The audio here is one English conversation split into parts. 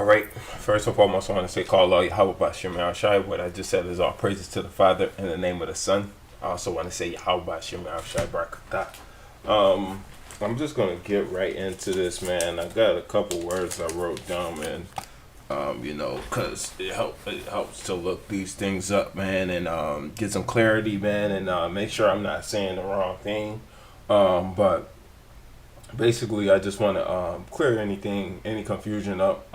All right. First and foremost, I want to say, call all Yahweh Bashim Shai. What I just said is all praises to the Father in the name of the Son. I also want to say Yahweh Bashim Shai Barakatah. I'm just gonna get right into this, man. I got a couple words I wrote down, man. Cause it helps to look these things up, man, and get some clarity, man, and make sure I'm not saying the wrong thing. But basically, I just want to clear any confusion up.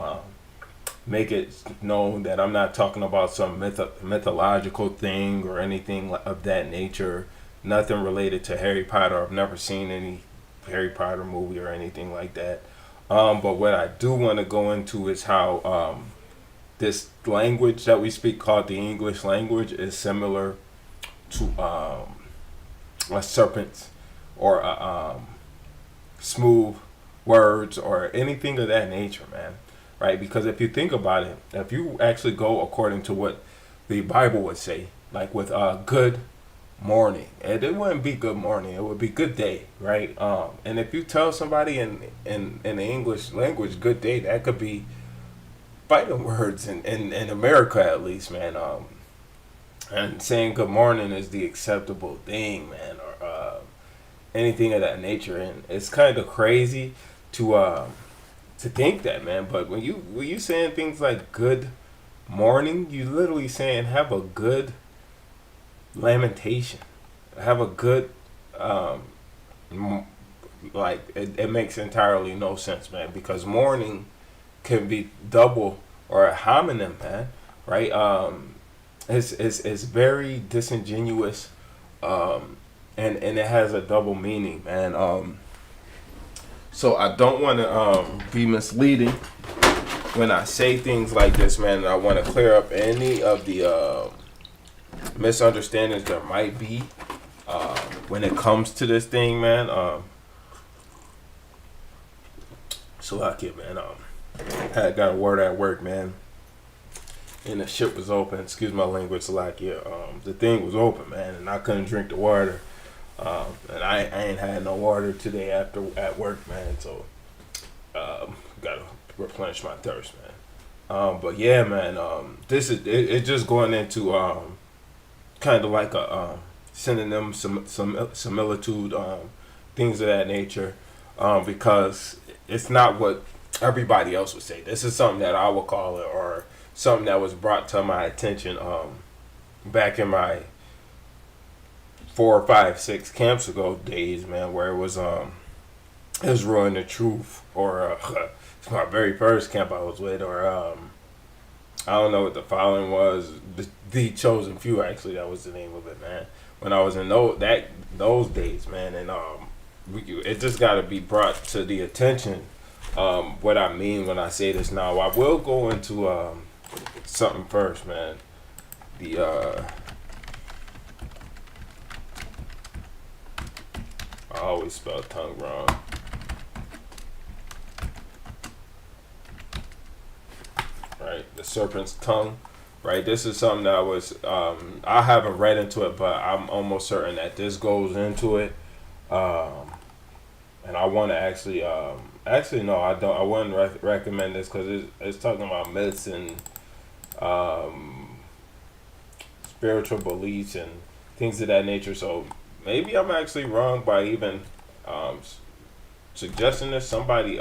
Make it known that I'm not talking about some mythological thing or anything of that nature. Nothing related to Harry Potter. I've never seen any Harry Potter movie or anything like that. But what I do want to go into is how this language that we speak, called the English language, is similar to a serpent or smooth words or anything of that nature, man. Right? Because if you think about it, if you actually go according to what the Bible would say, like with good morning, and it wouldn't be good morning, it would be good day, right? And if you tell somebody in the English language good day, that could be fighting words in America, at least, man. And saying good morning is the acceptable thing, man, or anything of that nature. And it's kind of crazy to think that, man. But when you saying things like good morning, you literally saying have a good lamentation, have a good like it makes entirely no sense, man, because morning can be double or a homonym, man, right? It's very disingenuous, and it has a double meaning, man. So I don't want to be misleading when I say things like this, man. And I want to clear up any of the misunderstandings there might be when it comes to this thing, man. Salakia, man. I got a word at work, man, and the shit was open. Excuse my language, Salakia. The thing was open, man, and I couldn't drink the water. And I ain't had no water today at work, man. So gotta replenish my thirst, man. But yeah, man. This is it just going into kind of like a synonym, some similitude, things of that nature, because it's not what everybody else would say. This is something that I would call it, or something that was brought to my attention back in my 4 or 5, 6 camps ago days, man, where it was Israel and the Truth, or it's my very first camp I was with, or I don't know what the following was, the Chosen Few, actually, that was the name of it, man. When I was in those days, man, and it just got to be brought to the attention what I mean when I say this. Now I will go into something first, man. I always spell tongue wrong. Right, the serpent's tongue. Right, this is something that I haven't read into it, but I'm almost certain that this goes into it. And I want to actually no, I don't. I wouldn't recommend this because it's talking about myths and spiritual beliefs and things of that nature. So maybe I'm actually wrong by even suggesting this. Somebody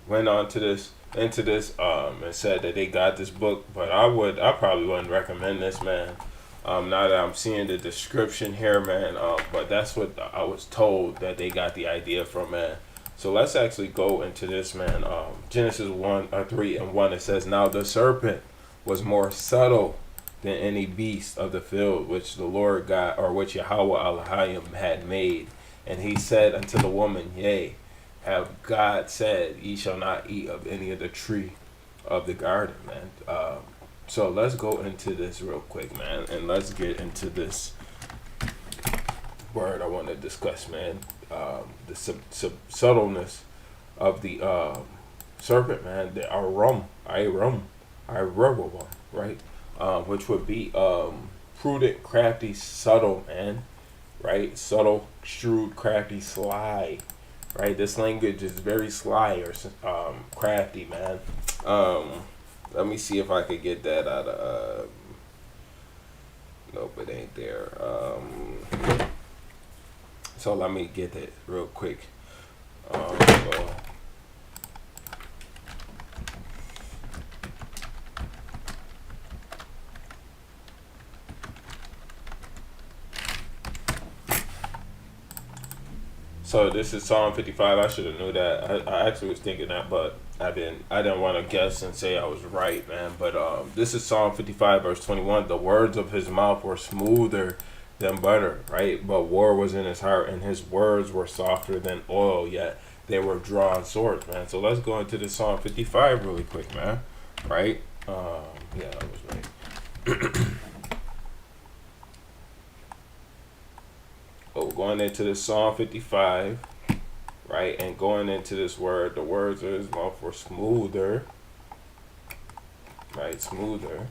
went on to this into this and said that they got this book, but I probably wouldn't recommend this, man. Now that I'm seeing the description here, man, but that's what I was told that they got the idea from, man. So let's actually go into this, man. Genesis 3:1, it says, "Now the serpent was more subtle than any beast of the field which the Lord God, or which Yahweh Elohim had made. And he said unto the woman, Yea, have God said, Ye shall not eat of any of the tree of the garden," man. So let's go into this real quick, man, and let's get into this word I want to discuss, man. The subtleness of the serpent, man. The arum, right? Which would be prudent, crafty, subtle, man. Right? Subtle, shrewd, crafty, sly, right? This language is very sly or crafty, man. Um, Let me see if I could get that out of. Nope, it ain't there. So let me get it real quick. So, So this is Psalm 55. I should have knew that. I actually was thinking that, but I didn't. I didn't want to guess and say I was right, man. But this is Psalm 55, verse 21. The words of his mouth were smoother than butter, right? But war was in his heart, and his words were softer than oil. Yet they were drawn swords, man. So let's go into this Psalm 55 really quick, man. Right? Yeah, I was right. Oh, going into this Psalm 55, right, and going into this word, the words of his mouth were smoother, right, smoother.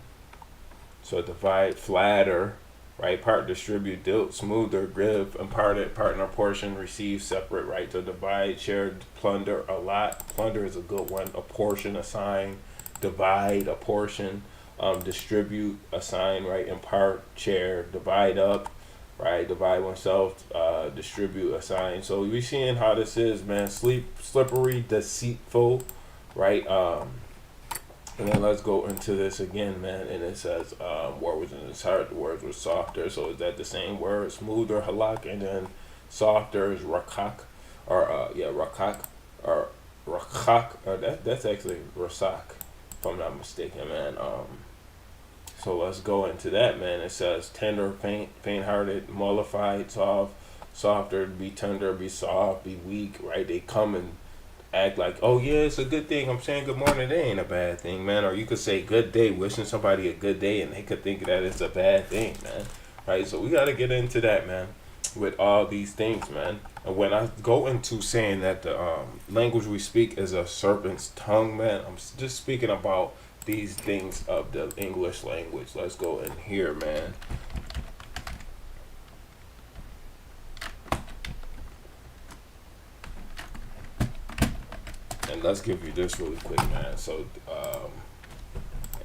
So divide, flatter, right, part, distribute, dealt, smoother, give, imparted, partner, portion, receive, separate, right, to divide, share, plunder, a lot. Plunder is a good one. A portion, assign, divide, a portion, distribute, assign, right, impart, share, divide up, right? Divide oneself, distribute, assign. So we're seeing how this is, man. Slippery, deceitful, right? And then let's go into this again, man. And it says, word was in his heart, the words were softer. So is that the same word? Smoother, halak, and then softer is rakak, or rakak, or rakak, or that's actually rasak, if I'm not mistaken, man. So let's go into that, man. It says tender, faint-hearted, mollified, soft, softer, be tender, be soft, be weak, right? They come and act like, oh yeah, it's a good thing. I'm saying good morning, they ain't a bad thing, man. Or you could say good day, wishing somebody a good day, and they could think that it's a bad thing, man. Right? So we got to get into that, man, with all these things, man. And when I go into saying that the language we speak is a serpent's tongue, man, I'm just speaking about these things of the English language. Let's go in here, man. And let's give you this really quick, man. So,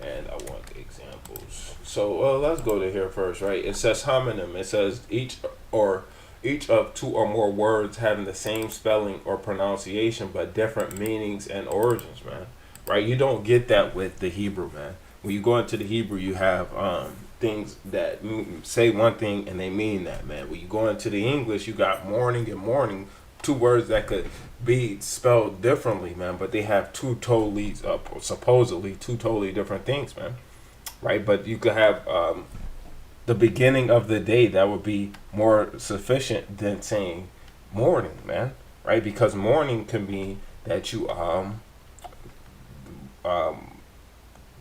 and I want the examples. So, let's go to here first, right? It says homonym. It says each of two or more words having the same spelling or pronunciation but different meanings and origins, man. Right? You don't get that with the Hebrew, man. When you go into the Hebrew, you have things that say one thing and they mean that, man. When you go into the English, you got morning and morning, two words that could be spelled differently, man, but they have two totally, supposedly, two totally different things, man. Right? But you could have the beginning of the day that would be more sufficient than saying morning, man. Right? Because morning can be that you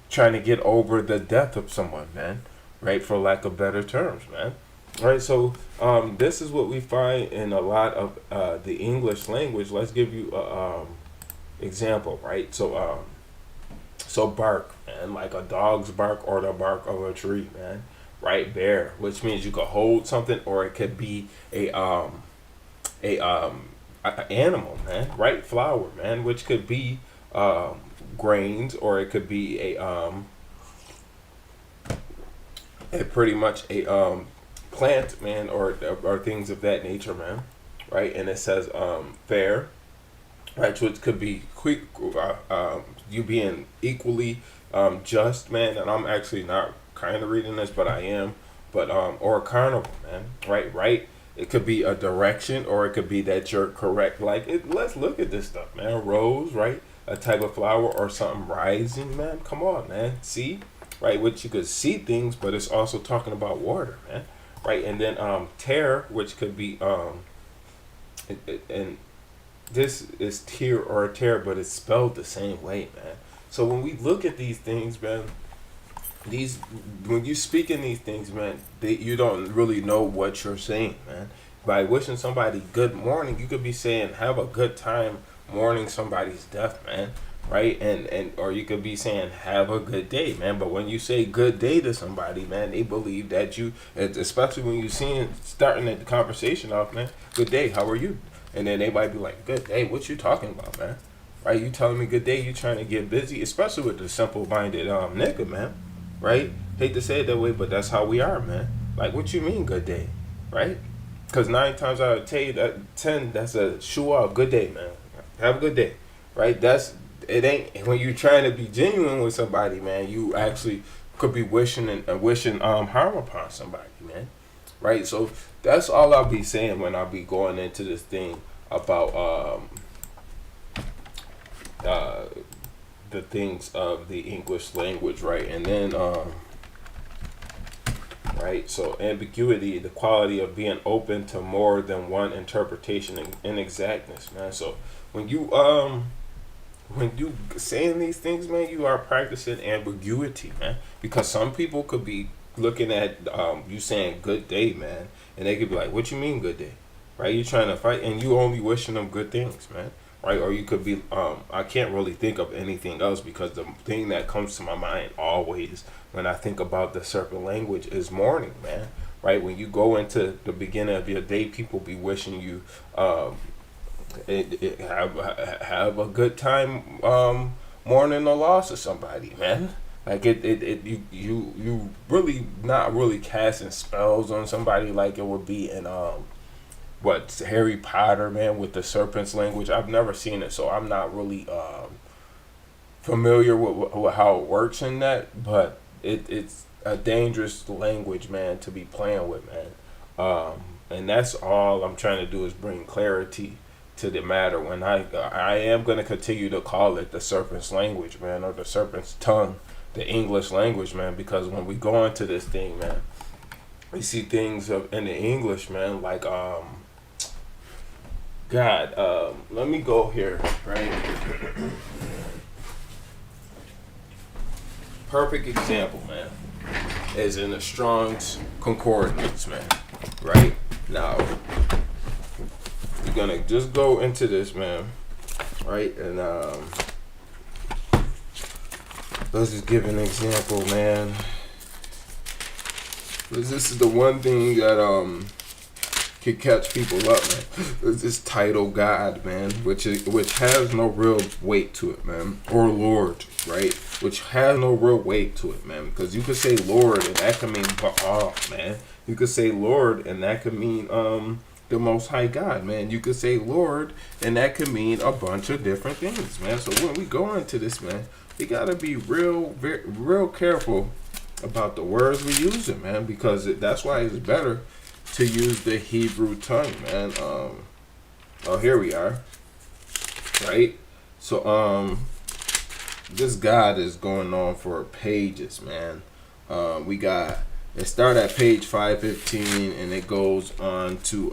trying to get over the death of someone, man, right? For lack of better terms, man. Right, so this is what we find in a lot of the English language. Let's give you a example, right? So bark, man, like a dog's bark or the bark of a tree, man. Right, bear, which means you could hold something, or it could be a animal, man. Right, flower, man, which could be grains, or it could be a pretty much a plant, man, or things of that nature, man. Right, and it says fair, right, which could be quick, you being equally just, man. And I'm actually not kind of reading this, but I am. But or a carnival, man. Right. It could be a direction, or it could be that you're correct. Like let's look at this stuff, man. Rose, right? A type of flower or something rising, man. Come on, man. See, right? Which you could see things, but it's also talking about water, man. Right, and then tear, which could be and this is tear or a tear, but it's spelled the same way, man. So when we look at these things, man, when you speak in these things, man, you don't really know what you're saying, man. By wishing somebody good morning, you could be saying have a good time mourning somebody's death, man. Right, and or you could be saying have a good day, man. But when you say good day to somebody, man, they believe that you, especially when you starting the conversation off, man, good day, how are you? And then they might be like, good day, what you talking about, man? Right? You telling me good day, you trying to get busy, especially with the simple-minded nigga, man. Right? Hate to say it that way, but that's how we are, man. Like, what you mean good day? Right? Because 9 times out of 10, that's a shoe off. Good day, man. Have a good day. Right? It ain't, when you trying to be genuine with somebody, man, you actually could be wishing harm upon somebody, man. Right? So that's all I'll be saying when I'll be going into this thing about the things of the English language, right? And then right, so ambiguity, the quality of being open to more than one interpretation and inexactness, man. So when you saying these things, man, you are practicing ambiguity, man, because some people could be looking at you saying good day, man, and they could be like, what you mean good day? Right? You trying to fight and you only wishing them good things, man. Right? Or you could be I can't really think of anything else, because the thing that comes to my mind always when I think about the serpent language is morning, man. Right? When you go into the beginning of your day, people be wishing you have a good time mourning the loss of somebody, man. Like you really not really casting spells on somebody like it would be in Harry Potter, man, with the serpent's language. I've never seen it, so I'm not really familiar with how it works in that, but it's a dangerous language, man, to be playing with, man. And that's all I'm trying to do is bring clarity to the matter. When I am going to continue to call it the serpent's language, man, or the serpent's tongue, the English language, man, because when we go into this thing, man, we see things in the English, man, like God, let me go here, right? Perfect example, man, is in the Strong's Concordance, man. Right? Now, we're gonna just go into this, man. Right? And let's just give an example, man. This is the one thing that can catch people up, man. It's this title God, man, which has no real weight to it, man. Or Lord, right? Which has no real weight to it, man. Because you could say Lord and that could mean Baal, man. You could say Lord and that could mean the Most High God, man. You could say Lord and that could mean a bunch of different things, man. So when we go into this, man, we gotta be real careful about the words we using, man, because that's why it's better to use the Hebrew tongue, man. Oh, here we are, right? So this God is going on for pages, man. It start at page 515 and it goes on to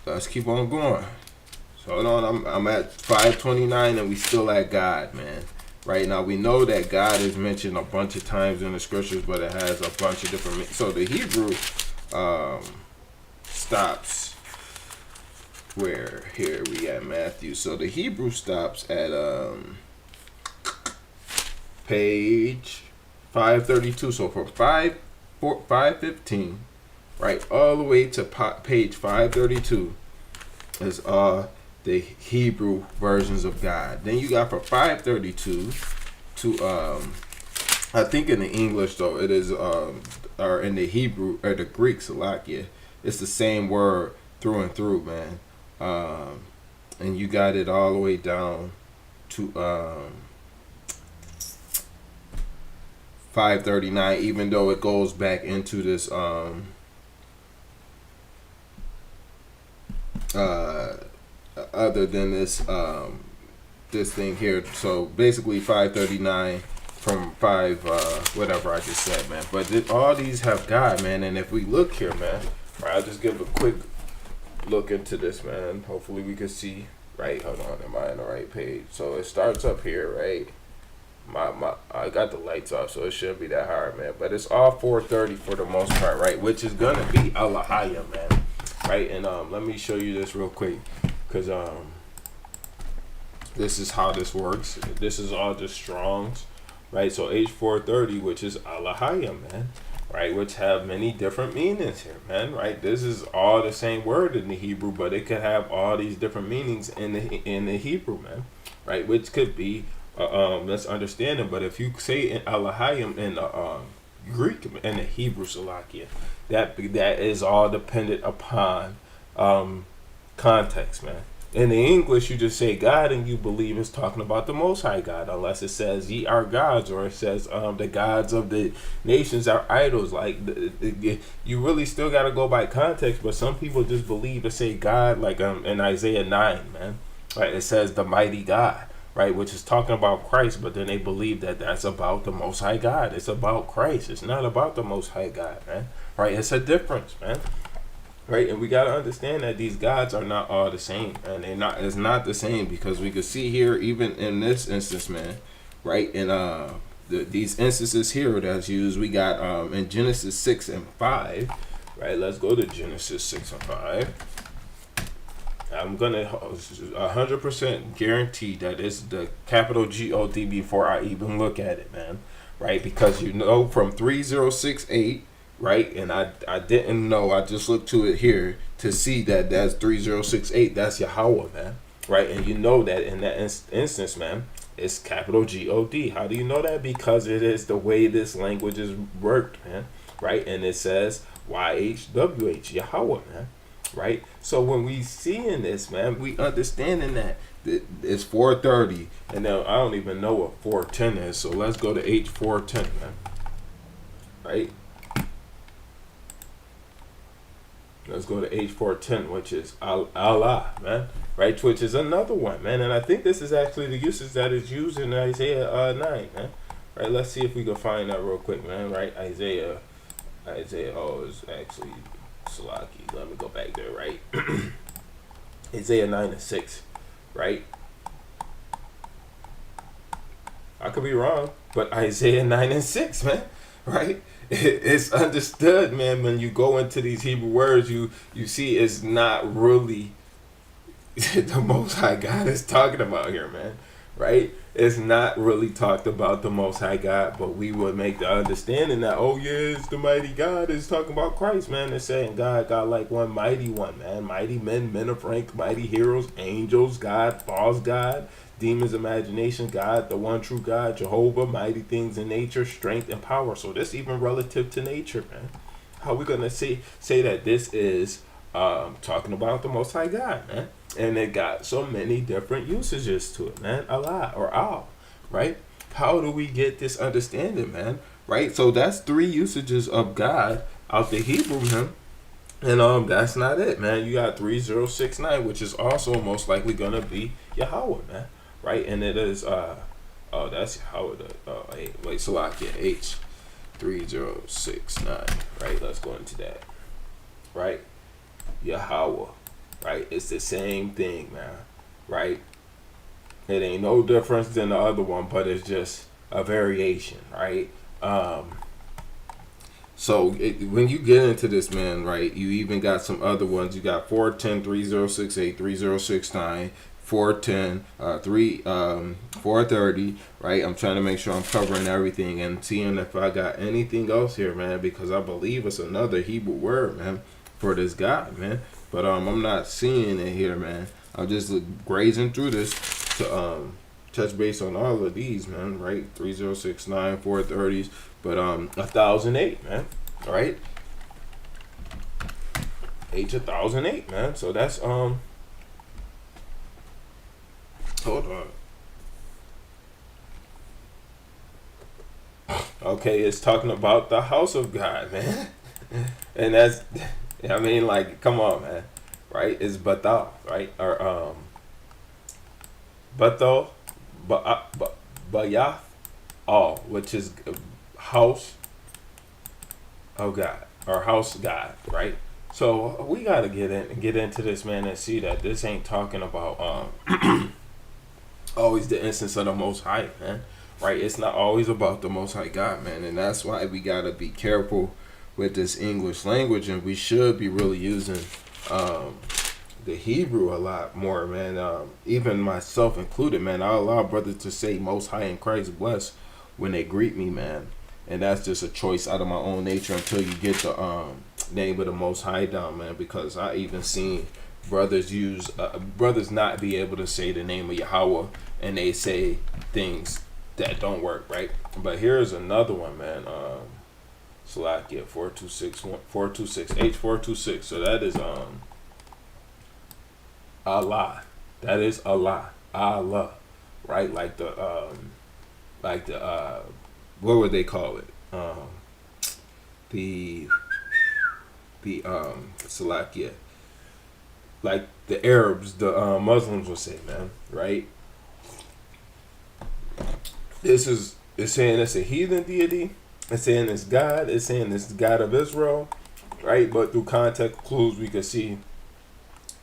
let's keep on going. So hold on, I'm at 529 and we still at God, man. Right now we know that God is mentioned a bunch of times in the scriptures, but it has a bunch of different. So the Hebrew stops where here we at Matthew. So the Hebrew stops at page 532. So from 515, right, all the way to page 532 is the Hebrew versions of God. Then you got from 532 to I think in the English though it is or in the Hebrew or the Greek Salakia, it's the same word through and through, man. And you got it all the way down to 539, even though it goes back into this other than this this thing here. So basically 539 from 5 whatever I just said, man. But all these have God, man. And if we look here, man, right, I'll just give a quick look into this, man. Hopefully we can see. Right, hold on, am I on the right page? So it starts up here, right? I got the lights off, so it shouldn't be that hard, man. But it's all 430 for the most part, right? Which is gonna be Alahaya, man. Right, and let me show you this real quick, cause this is how this works. This is all just Strong's, right? So H430, which is Alahaya, man. right, which have many different meanings here, man, right? This is all the same word in the Hebrew, but it could have all these different meanings in the Hebrew, man, right? Which could be let's understand it. But if you say in Alahayim in the Greek and the Hebrew Salakia, that is all dependent upon context, man. In the English, you just say God and you believe it's talking about the Most High God, unless it says ye are gods, or it says the gods of the nations are idols. Like you really still got to go by context, but some people just believe to say God, like in Isaiah 9, man, right? It says the mighty God, right, which is talking about Christ, but then they believe that that's about the Most High God. It's about Christ. It's not about the Most High God, man, right? It's a difference, man. Right, and we gotta understand that these gods are not all the same, and it's not the same, because we could see here, even in this instance, man, right, in these instances here that's used, we got in Genesis 6 and 5, right? Let's go to Genesis 6 and 5. I'm gonna 100% guarantee that it's the capital God before I even look at it, man, right? Because you know from 3068. Right, and I didn't know. I just looked to it here to see that that's 3068. That's Yahweh, man. Right, and you know that in that instance, man, it's capital God. How do you know that? Because it is the way this language is worked, man. Right, and it says YHWH, Yahweh, man. Right, so when we seeing this, man, we understanding that it's 430, and now I don't even know what 410 is. So let's go to H410, man. Right. Let's go to H410, which is Allah, man, right? Which is another one, man. And I think this is actually the usage that is used in Isaiah 9, man. Right, let's see if we can find that real quick, man. Right, Isaiah, oh, it's actually Salaki. Let me go back there, right? Isaiah 9 and 6, right? I could be wrong, but Isaiah 9 and 6, man, right? It's understood, man. When you go into these Hebrew words, you see it's not really the Most High God is talking about here, man. Right? It's not really talked about the Most High God, but we would make the understanding that, oh yeah, it's the mighty God. It's talking about Christ, man. It's saying God like one mighty one, man. Mighty men, men of rank, mighty heroes, angels, God, false God, demons, imagination, God, the one true God, Jehovah, mighty things in nature, strength and power. So this even relative to nature, man. How we gonna say that this is talking about the Most High God, man? And it got so many different usages to it, man. Allah or Al, right? How do we get this understanding, man? Right? So that's 3 usages of God out the Hebrew, man. And that's not it, man. You got 3069, which is also most likely gonna be Yahweh, man. Right? And it is oh, that's Yahweh. Wait, Salakia H3069. Right? Let's go into that. Right? Yahweh. Right? It's the same thing, man. Right? It ain't no difference than the other one, but it's just a variation, right? So when you get into this, man, right, you even got some other ones. You got 410, 3068, 3069, 410, 430, right? I'm trying to make sure I'm covering everything and seeing if I got anything else here, man, because I believe it's another Hebrew word, man, for this God, man. But I'm not seeing it here, man. I'm just grazing through this to touch base on all of these, man, right? 3069, 430s, but 1008, man, right? H1008, man. So that's hold on. Okay, it's talking about the house of God, man. And that's, I mean, like, come on, man, right? It's Bathal, right? Or Bathal, Bayath, all, which is house of God or house God, right? So we gotta get into this, man, and see that this ain't talking about always the instance of the Most High, man. Right? It's not always about the Most High God, man, and that's why we gotta be careful with this English language, and we should be really using the Hebrew a lot more, man. Even myself included, man. I allow brothers to say Most High in Christ bless when they greet me, man. and that's just a choice out of my own nature until you get the name of the Most High down, man. Because I even seen brothers not be able to say the name of Yahweh, and they say things that don't work, right? But here's another one, man. Salakia 426 H426. So that is Allah. That is Allah. Allah. Right? Like the what would they call it? The Salakia. Like the Arabs, the Muslims would say, man, right? It's saying it's a heathen deity. It's saying it's God. It's saying it's the God of Israel, right? But through context clues, we can see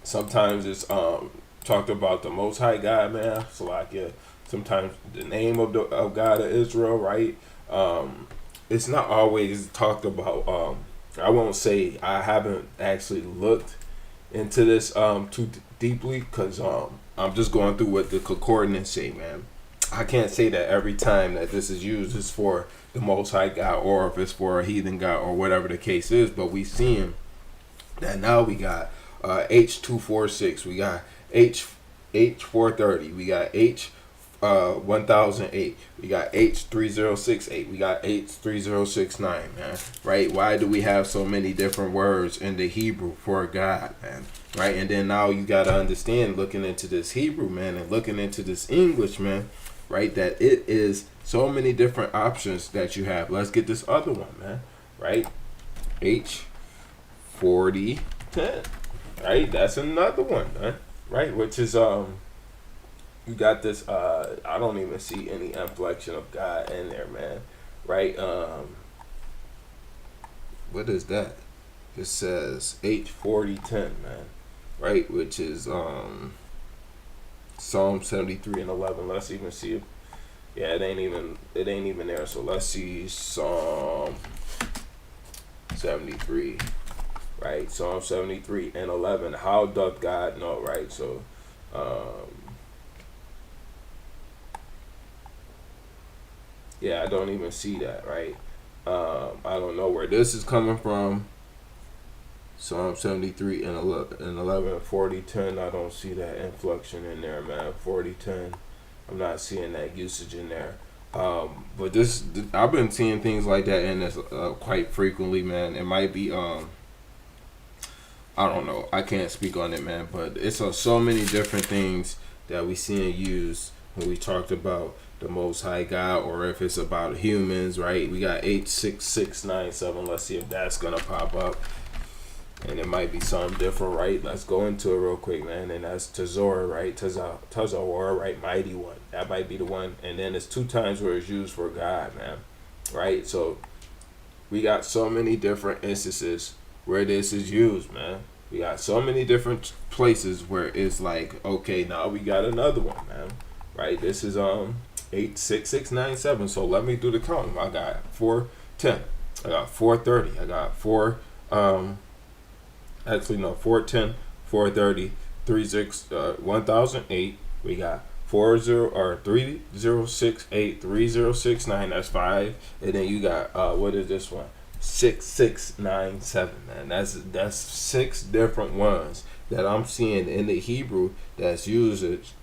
sometimes it's talked about the Most High God, man. Salakia. Sometimes the name of God of Israel, right? It's not always talked about. I won't say I haven't actually looked into this too deeply, because I'm just going through what the concordance say, man. I can't say that every time that this is used is for the Most High God, or if it's for a heathen God, or whatever the case is. But we seeing that now we got H246, we got H430, we got H1008, we got H3068, we got H3069, man. Right? Why do we have so many different words in the Hebrew for God, man? Right? And then now you got to understand, looking into this Hebrew, man, and looking into this English, man, right, that it is so many different options that you have. Let's get this other one, man. Right? H4010. Right? That's another one, man. Right? Which is you got this I don't even see any inflection of God in there, man. Right? What is that? It says H4010, man. Right? Which is Psalm 73 and 11. Let's even see if it ain't even there. So let's see Psalm 73. Right? Psalm 73 and 11. How doth God know? Right? So I don't even see that, right? I don't know where this is coming from. Psalm 73 and 11, 40:10. I don't see that inflection in there, man. 40:10. I'm not seeing that usage in there. But I've been seeing things like that in this quite frequently, man. It might be I don't know. I can't speak on it, man. But it's so many different things that we see and use when we talked about the Most High God, or if it's about humans, right? We got 86697. Let's see if that's gonna pop up. And it might be something different, right? Let's go into it real quick, man. And that's Tazor, right? Tazawar, right? Mighty One. That might be the one. And then it's 2 times where it's used for God, man. Right? So we got so many different instances where this is used, man. We got so many different places where it's like, okay, now we got another one, man. Right? This is 86697. So let me do the count. I got 410. I got 430. I got 410, 430, 1008. We got 3068, 3069. That's 5. And then you got what is this one? 6697, man. That's 6 different ones that I'm seeing in the Hebrew that's usage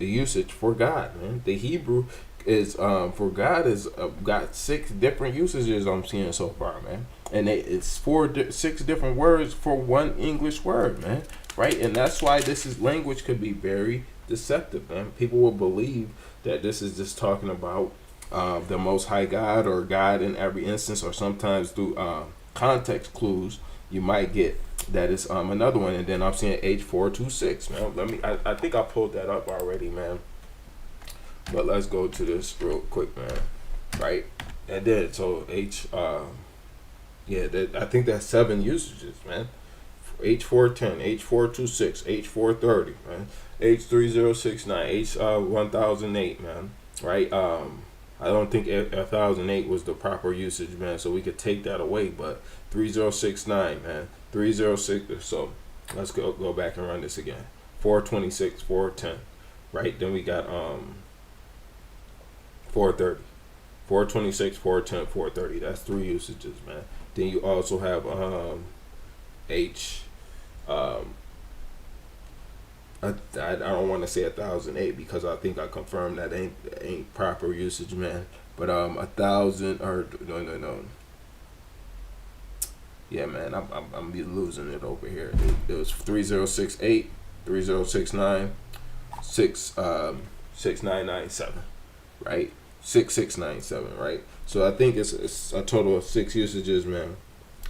for God, man. The Hebrew is for God is got 6 different usages I'm seeing so far, man. And it's 6 different words for one English word, man. Right? And that's why language could be very deceptive, man. People will believe that this is just talking about the Most High God, or God in every instance, or sometimes through context clues you might get that it's another one. And then I'm seeing H426, man. I think I pulled that up already, man. But let's go to this real quick, man. Right? And then so I think that's 7 usages, man. H410, H426, H430, man. H3069, H1008, man. Right? I don't think 1008 was the proper usage, man. So we could take that away. But 3069, man. 306. So let's go back and run this again. 426, 410. Right? Then we got 430. 426, 410, 430. That's 3 usages, man. Then you also have H. I don't want to say 1008 because I think I confirmed that ain't proper usage, man. But 1,000 or no. Yeah, man, I'm losing it over here. It was 3068, 3069, 6997, right? 6697, right? So I think it's a total of 6 usages, man.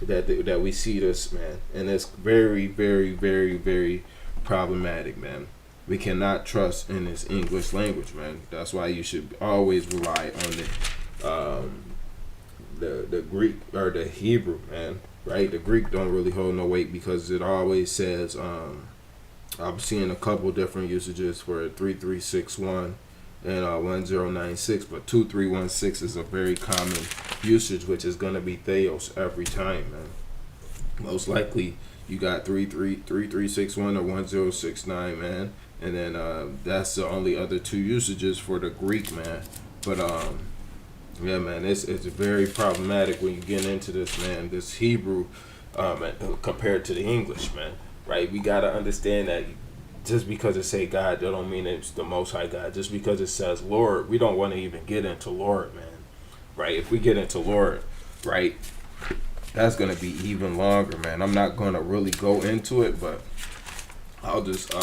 That we see this, man, and it's very, very, very, very problematic, man. We cannot trust in this English language, man. That's why you should always rely on the Greek or the Hebrew, man. Right? The Greek don't really hold no weight because it always says I'm seeing a couple different usages for 3361 and 1096, but 2316 is a very common usage, which is gonna be theos every time, man. Most likely you got 3361 or 1069, man, and then that's the only other 2 usages for the Greek, man. But yeah, man, it's very problematic when you get into this, man. This Hebrew compared to the English, man. Right? We gotta understand that just because it say God, that don't mean it's the Most High God. Just because it says Lord, we don't want to even get into Lord, man. Right? If we get into Lord, right, that's gonna be even longer, man. I'm not gonna really go into it, but I'll just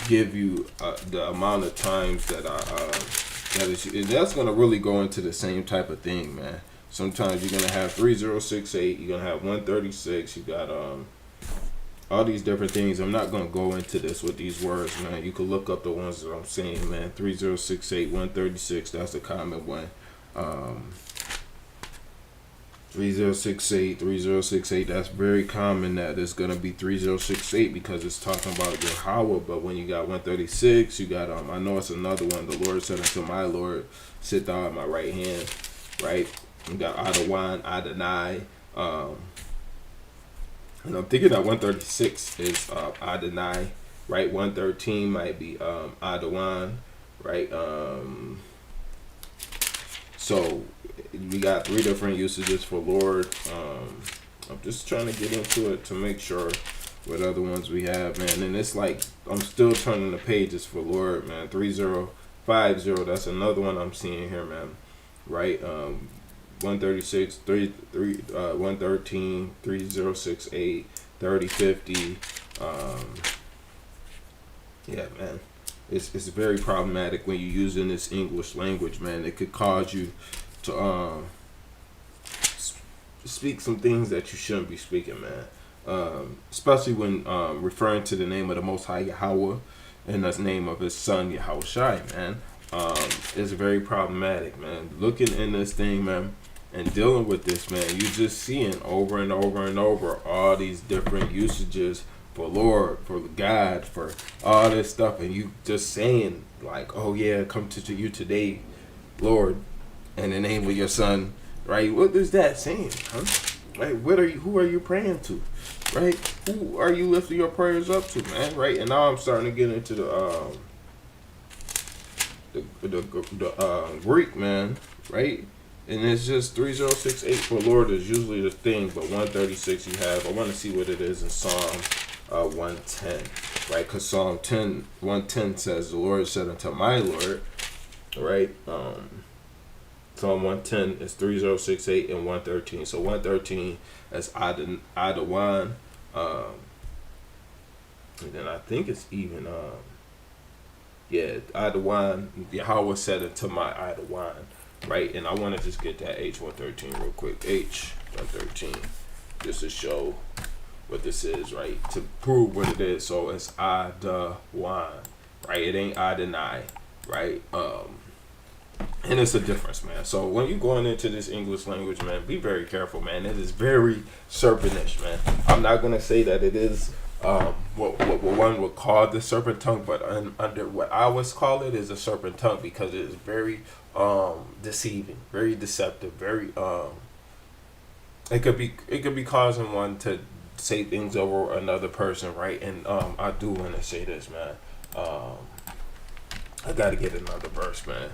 give you the amount of times that that's gonna really go into the same type of thing, man. Sometimes you're gonna have 3068, you're gonna have 136, you got all these different things. I'm not gonna go into this with these words, man. You can look up the ones that I'm saying, man. 3068, 136, that's a common one. 3068, that's very common that it's gonna be 3068 because it's talking about Yahweh. But when you got 136, you got I know it's another one. The Lord said unto my Lord, sit thou at my right hand, right? You got Adawan, Adonai, and I'm thinking that 136 is Adonai, right? 113 might be Adawan, right? So we got 3 different usages for Lord. I'm just trying to get into it to make sure what other ones we have, man. And it's like I'm still turning the pages for Lord, man. 3050, that's another one I'm seeing here, man. Right? 136, 113, 3068, 3050. Yeah, man. It's very problematic when you're using this English language, man. It could cause you to speak some things that you shouldn't be speaking, man. Especially when referring to the name of the Most High Yahweh and the name of His Son Yahushai, man. It's very problematic, man. Looking in this thing, man, and dealing with this, man, you just seeing over and over and over all these different usages for Lord, for God, for all this stuff, and you just saying like, oh yeah, come to you today, Lord, in the name of your Son, right? What is that saying, huh? Right? Who are you praying to, right? Who are you lifting your prayers up to, man? Right? And now I'm starting to get into the Greek, man, right? And it's just 3068 for Lord is usually the thing, but 136 you have. I want to see what it is in Psalm 110, right? Because Psalm 110 says, the Lord said unto my Lord, right? Psalm 110 is 3068 and 113. So 113 is Adawan. And then I think it's even, Adawan. Yahweh said unto my Adawan. Right, and I want to just get that H113 real quick. H113, just to show what this is, right? To prove what it is. So it's Adawan, right? It ain't Adonai, right? And it's a difference, man. So when you're going into this English language, man, be very careful, man. It is very serpentish, man. I'm not gonna say that it is what one would call the serpent tongue, but under what I always call it is a serpent tongue because it is very deceiving, very deceptive, very it could be causing one to say things over another person, right? And I do want to say this, man. I gotta get another verse, man.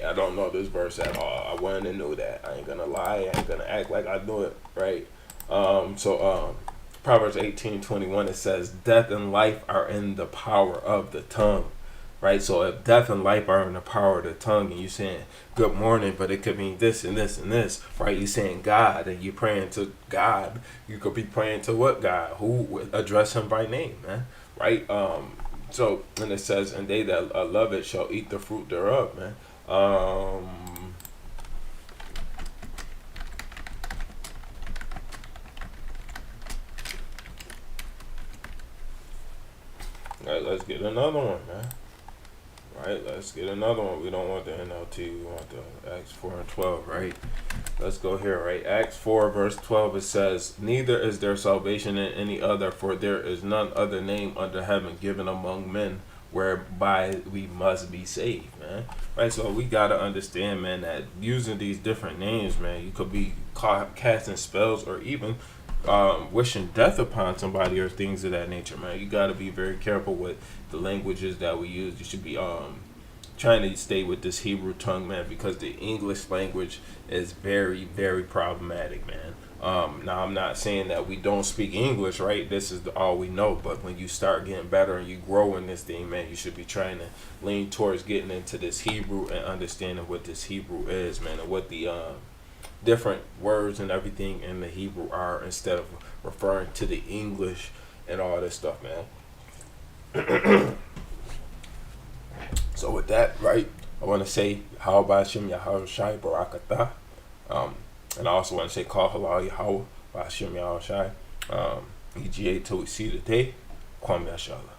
right? I don't know this verse at all. I wouldn't have knew that. I ain't gonna lie. I ain't gonna act like I knew it, right? Proverbs 18:21, it says, "Death and life are in the power of the tongue." Right? So if death and life are in the power of the tongue, and you're saying good morning, but it could mean this and this and this, right? You're saying God, and you're praying to God. You could be praying to what God? Who would address him by name, man? Right? And it says, "And they that love it shall eat the fruit thereof," man. Right, let's get another one, man. Right, let's get another one. We don't want the NLT, we want the Acts 4 and 12, right? Let's go here, right? Acts 4 verse 12, it says, "Neither is there salvation in any other, for there is none other name under heaven given among men whereby we must be saved," man. Right, so we gotta understand, man, that using these different names, man, you could be casting spells or even wishing death upon somebody or things of that nature, man. You got to be very careful with the languages that we use. You should be trying to stay with this Hebrew tongue, man, because the English language is very, very problematic, man. Now, I'm not saying that we don't speak English, right? This is all we know. But when you start getting better and you grow in this thing, man, you should be trying to lean towards getting into this Hebrew and understanding what this Hebrew is, man, and what the different words and everything in the Hebrew are, instead of referring to the English and all this stuff, man. So with that, right, I want to say how Bashim Yahweh Shai Barakatah. And I also want to say call halal Yahweh Bashim Yahweh Shai. EGA till we see the day. Kwame Yashala.